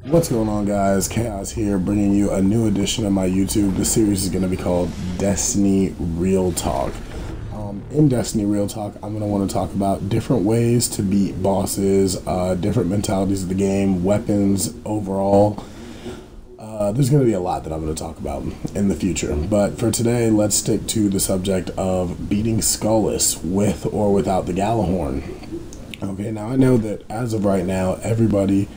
What's going on, guys? Chaos here, bringing you a new edition of my YouTube. The series is going to be called Destiny Real Talk. In Destiny Real Talk, I'm going to want to talk about different ways to beat bosses, different mentalities of the game, weapons overall. There's going to be a lot that I'm going to talk about in the future. But for today, let's stick to the subject of beating Skolas with or without the Gjallarhorn. Okay, now I know that as of right now, everybody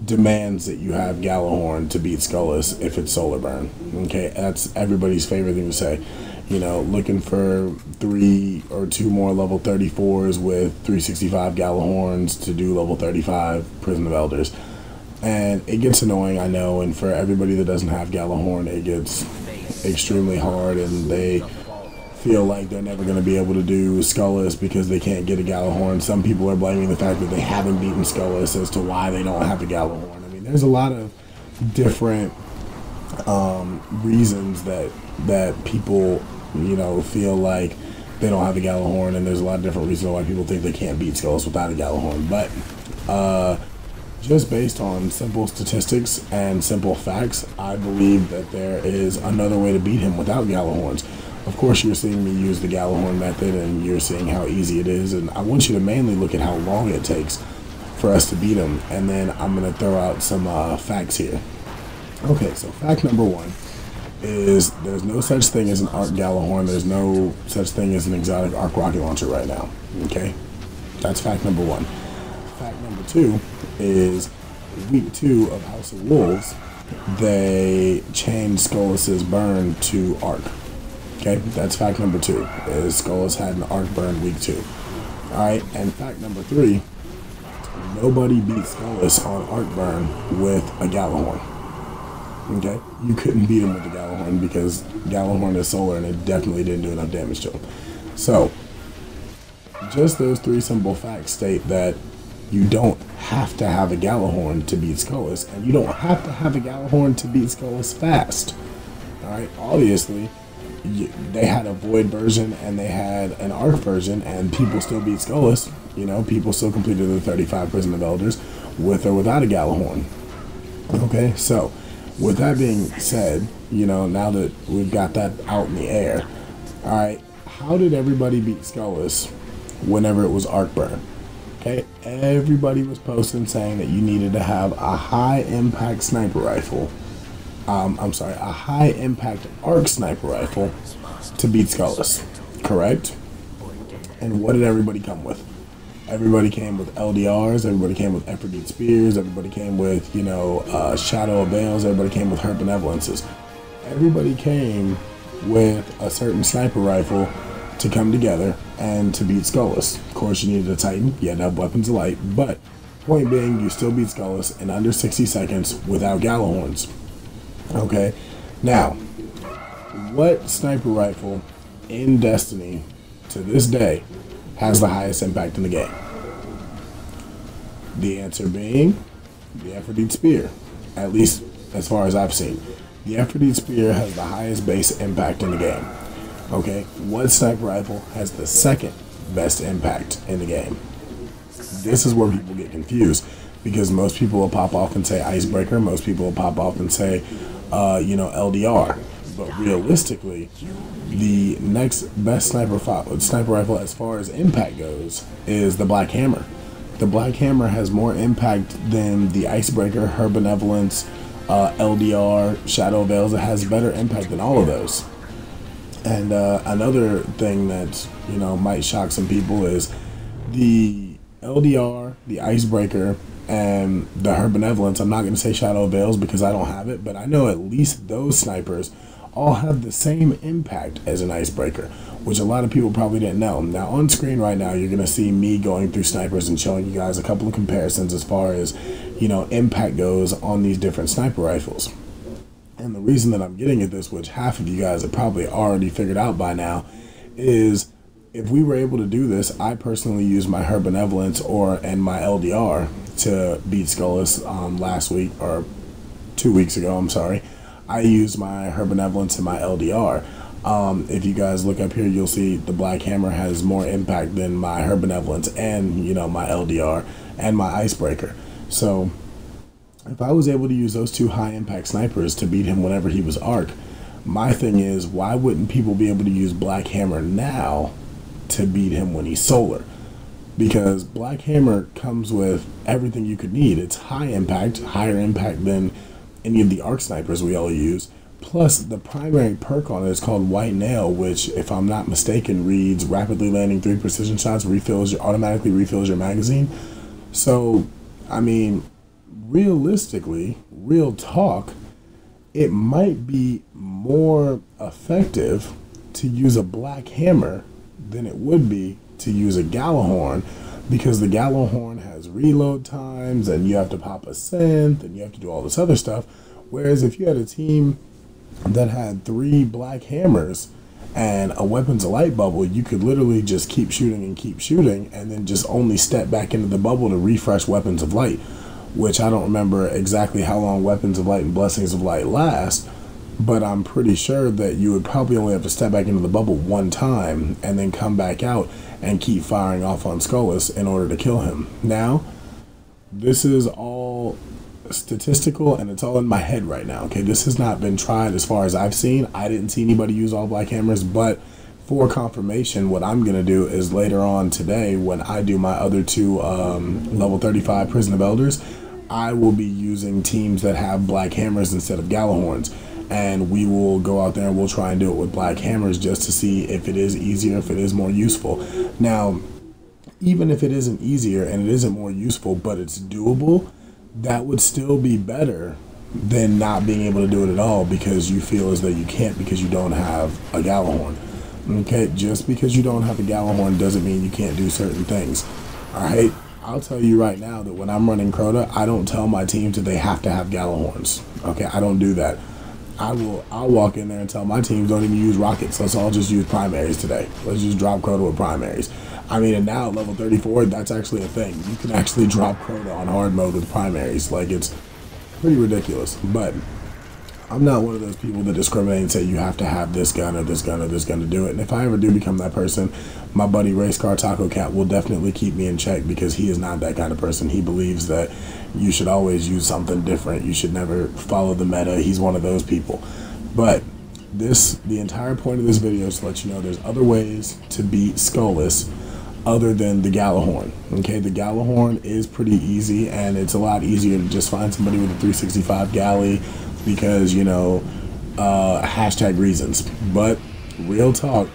demands that you have Gjallarhorn to beat Skolas if it's solar burn. Okay, that's everybody's favorite thing to say. You know, looking for 3 or 2 more level 34s with 365 Gjallarhorns to do level 35 Prison of Elders. And it gets annoying, I know, and for everybody that doesn't have Gjallarhorn, it gets extremely hard, and they feel like they're never going to be able to do Skolas because they can't get a Gjallarhorn. Some people are blaming the fact that they haven't beaten Skolas as to why they don't have a Gjallarhorn. I mean, there's a lot of different reasons that people, you know, feel like they don't have a Gjallarhorn, and there's a lot of different reasons why people think they can't beat Skolas without a Gjallarhorn. But just based on simple statistics and simple facts, I believe that there is another way to beat him without Gjallarhorns. Of course, you're seeing me use the Gjallarhorn method, and you're seeing how easy it is, and I want you to mainly look at how long it takes for us to beat him, and then I'm going to throw out some facts here. Okay, so fact number 1 is there's no such thing as an Arc Gjallarhorn. There's no such thing as an exotic Arc Rocket Launcher right now. Okay, that's fact number 1. Fact number 2 is week 2 of House of Wolves, they changed Skolas' burn to Arc. Okay, that's fact number 2, is Skolas had an Arc burn week 2. Alright, and fact number 3, nobody beat Skolas on Arc burn with a Gjallarhorn. Okay, you couldn't beat him with a Gjallarhorn because Gjallarhorn is solar and it definitely didn't do enough damage to him. So, just those 3 simple facts state that you don't have to have a Gjallarhorn to beat Skolas, and you don't have to have a Gjallarhorn to beat Skolas fast. Alright, obviously, they had a Void version and they had an Arc version, and people still beat Skolas. You know, people still completed the 35 Prison of Elders with or without a Gjallarhorn. Okay, so with that being said, you know, now that we've got that out in the air, alright, how did everybody beat Skolas whenever it was Arc burn? Okay, everybody was posting saying that you needed to have a high impact sniper rifle. A high impact arc sniper rifle to beat Skolas, correct? And what did everybody come with? Everybody came with LDRs, everybody came with Aphrodite Spears, everybody came with, you know, Shadow of Veils, everybody came with Her Benevolences. Everybody came with a certain sniper rifle to come together and to beat Skolas. Of course, you needed a Titan, you had to have weapons of light, but point being, you still beat Skolas in under 60 seconds without Gjallarhorns. Okay, now, what sniper rifle in Destiny to this day has the highest impact in the game? The answer being the Aphrodite Spear, at least as far as I've seen. The Aphrodite Spear has the highest base impact in the game. Okay, what sniper rifle has the second best impact in the game? This is where people get confused, because most people will pop off and say Icebreaker, most people will pop off and say you know, LDR, but realistically, the next best sniper rifle as far as impact goes is the Black Hammer. The Black Hammer has more impact than the Icebreaker, Her Benevolence, LDR, Shadow of Veils. It has better impact than all of those. And another thing that, you know, might shock some people is the LDR, the Icebreaker, and the Her Benevolence. I'm not going to say Shadow of Veils because I don't have it, but I know at least those snipers all have the same impact as an Icebreaker, which a lot of people probably didn't know. Now, on screen right now, you're going to see me going through snipers and showing you guys a couple of comparisons as far as, you know, impact goes on these different sniper rifles. And the reason that I'm getting at this, which half of you guys have probably already figured out by now, is if we were able to do this, I personally used my Her Benevolence and my LDR to beat Skolas last week, or 2 weeks ago, I'm sorry. I used my Her Benevolence and my LDR. If you guys look up here, you'll see the Black Hammer has more impact than my Her Benevolence and, you know, my LDR and my Icebreaker. So if I was able to use those two high impact snipers to beat him whenever he was arc, my thing is, why wouldn't people be able to use Black Hammer now to beat him when he's solar? Because Black Hammer comes with everything you could need. It's high impact, higher impact than any of the arc snipers we all use. Plus, the primary perk on it is called White Nail, which, if I'm not mistaken, reads rapidly landing 3 precision shots, automatically refills your magazine. So, I mean, realistically, real talk, it might be more effective to use a Black Hammer than it would be to use a Gallahorn, because the Gallahorn has reload times and you have to pop a synth and you have to do all this other stuff. Whereas if you had a team that had 3 Black Hammers and a Weapons of Light bubble, you could literally just keep shooting and then just only step back into the bubble to refresh Weapons of Light, which I don't remember exactly how long Weapons of Light and Blessings of Light last, but I'm pretty sure that you would probably only have to step back into the bubble one time and then come back out and keep firing off on Skolas in order to kill him. Now, this is all statistical and it's all in my head right now, okay? This has not been tried as far as I've seen. I didn't see anybody use all Black Hammers, but for confirmation, what I'm going to do is later on today, when I do my other 2 level 35 Prison of Elders, I will be using teams that have Black Hammers instead of Gallahorns. And we will go out there and we'll try and do it with Black Hammers just to see if it is easier, if it is more useful. Now, even if it isn't easier and it isn't more useful, but it's doable, that would still be better than not being able to do it at all because you feel as though you can't because you don't have a Gallahorn. Okay, just because you don't have a Gallahorn doesn't mean you can't do certain things. All right, I'll tell you right now that when I'm running Crota, I don't tell my teams that they have to have Gallahorns. Okay, I don't do that. I'll walk in there and tell my teams don't even use rockets. Let's all just use primaries today. Let's just drop Crota with primaries. I mean, and now at level 34, that's actually a thing. You can actually drop Crota on hard mode with primaries. Like, it's pretty ridiculous. But I'm not one of those people that discriminate and say you have to have this gun or this gun or this gun to do it. And if I ever do become that person, my buddy Race Car Taco Cat will definitely keep me in check because he is not that kind of person. He believes that you should always use something different. You should never follow the meta. He's one of those people. But the entire point of this video is to let you know there's other ways to beat Skolas other than the Gallahorn. Okay, the Gallahorn is pretty easy, and it's a lot easier to just find somebody with a 365 galley because, you know, hashtag reasons. But real talk,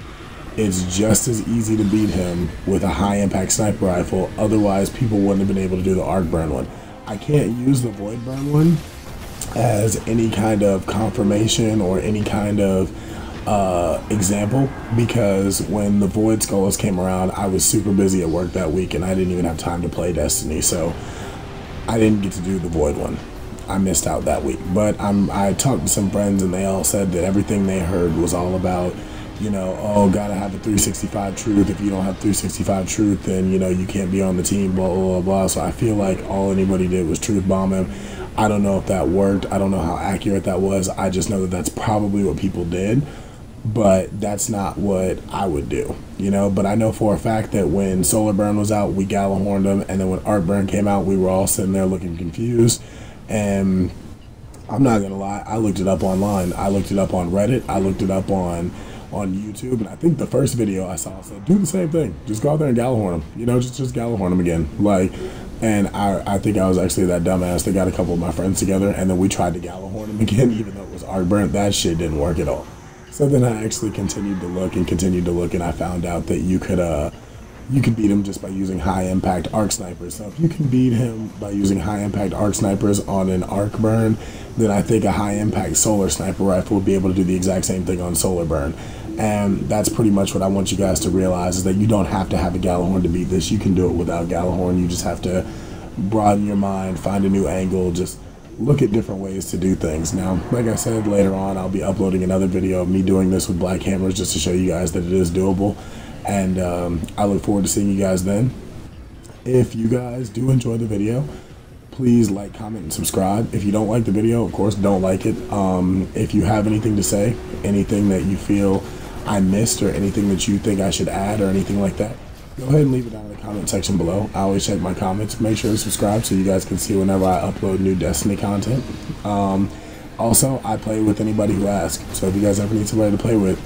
it's just as easy to beat him with a high impact sniper rifle. Otherwise, people wouldn't have been able to do the arc burn one. I can't use the void burn one as any kind of confirmation or any kind of example because when the Void Skolas came around, I was super busy at work that week and I didn't even have time to play Destiny, so I didn't get to do the Void one. I missed out that week. But I talked to some friends and they all said that everything they heard was all about, you know, oh, gotta have a 365 truth. If you don't have 365 truth, then, you know, you can't be on the team, blah, blah, blah, blah. So I feel like all anybody did was truth bomb him. I don't know if that worked. I don't know how accurate that was. I just know that that's probably what people did. But that's not what I would do, you know. But I know for a fact that when Solar Burn was out, we Gallahorned him. And then when Art Burn came out, we were all sitting there looking confused. And I'm not going to lie, I looked it up online. I looked it up on Reddit. I looked it up on YouTube. And I think the first video I saw said, do the same thing. Just go out there and Gallahorn him. You know, just Gallahorn him again. Like, and I think I was actually that dumbass that got a couple of my friends together. And then we tried to Gallahorn him again, even though it was Art Burn. That shit didn't work at all. So then I actually continued to look, and I found out that you could beat him just by using high impact arc snipers. So if you can beat him by using high impact arc snipers on an arc burn, then I think a high impact solar sniper rifle would be able to do the exact same thing on solar burn. And that's pretty much what I want you guys to realize, is that you don't have to have a Gallahorn to beat this. You can do it without Gallahorn. You just have to broaden your mind, find a new angle, just look at different ways to do things. Now, like I said, later on I'll be uploading another video of me doing this with Black Hammers just to show you guys that it is doable. And I look forward to seeing you guys then. If you guys do enjoy the video, please like, comment, and subscribe. If you don't like the video, of course, don't like it. If you have anything to say, anything that you feel I missed, or anything that you think I should add, or anything like that, go ahead and leave it down in the comment section below. I always check my comments. Make sure to subscribe so you guys can see whenever I upload new Destiny content. Also, I play with anybody who asks. So if you guys ever need somebody to play with,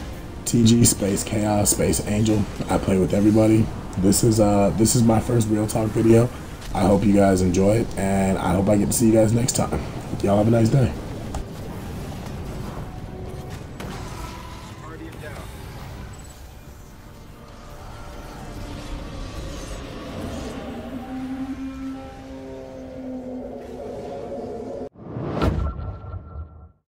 TG space Chaos space Angel. I play with everybody. This is my first real talk video. I hope you guys enjoy it, and I hope I get to see you guys next time. Y'all have a nice day.